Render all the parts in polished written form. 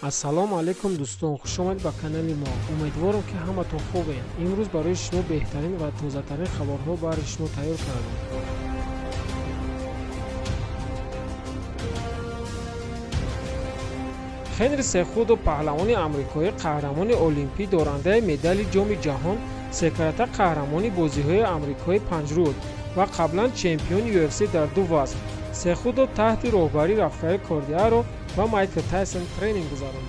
ассалому алайкум дӯстон, хушомадед ба канали мо. Умедворам ки ҳаматон хубед. имрӯз барои шумо беҳтарин ва тозатарин хабарҳо барои шумо тайёр кардем. хенри Сехудо, паҳлавони амрикоӣ, қаҳрамони олимпӣ, дорандаи медали ҷоми ҷаҳон, секарата қаҳрамони бозиҳои амрикои панҷрӯд ва қаблан чемпиони UFC дар ду вазн. Сехудо таҳти роҳбарии Рафаэл Кордиаро ва Майк Тайсон тренинг гузаронд.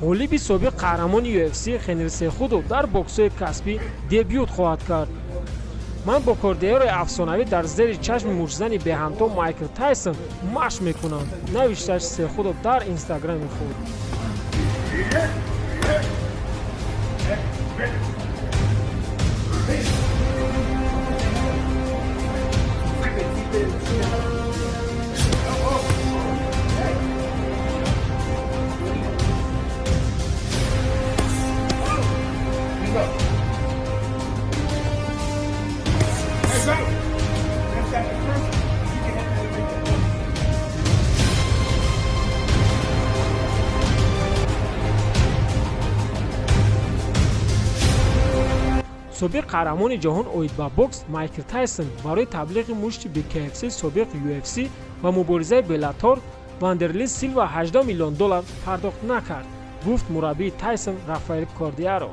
غالبی سابق قهرمان UFC خنری سخودو در بوکس‌های کسبی دبیوت خواهد کرد. من با کاردیار افسانه‌ای در زیر چشم موشزنی به همتا مایکل تایسون مشق میکنم. نوشته سخودو در اینستاگرام خود. سابق قهرمان جهان اوید با بوکس مایکل تایسون برای تبلیغ مشت به KFC سابق UFC و مبارزه بلاتور واندرلی سیلوا 18 میلیون دلار پرداخت نکرد، گفت مربی تایسون رافائل کاردیارو.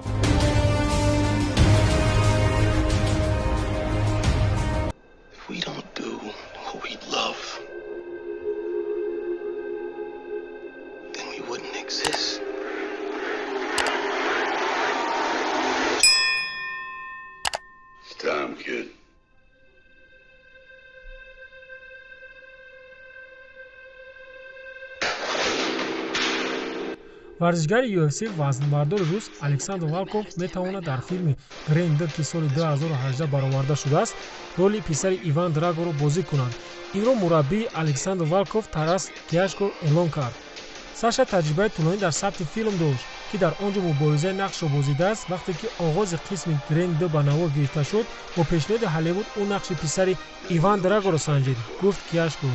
ورزشگر UFC وزنبردار روس الکساندر والکوف میتواند در فیلم گریندر که سال 2018 برآورده شده است رول پسر ایوان دراگو را بازی کند. این را مربی الکساندر والکوف تراس گیاشکو اعلام کرد. ساشا تجربه طولانی در ثبت فیلم داشت که در آنجا مبارزه نقش را بازیده است. وقتی که آغاز قسم گریندر به نوا گرفته شد با پیشنهاد هالیوود او نقش پسر ایوان دراگو را سنجید، گفت گیاشکو.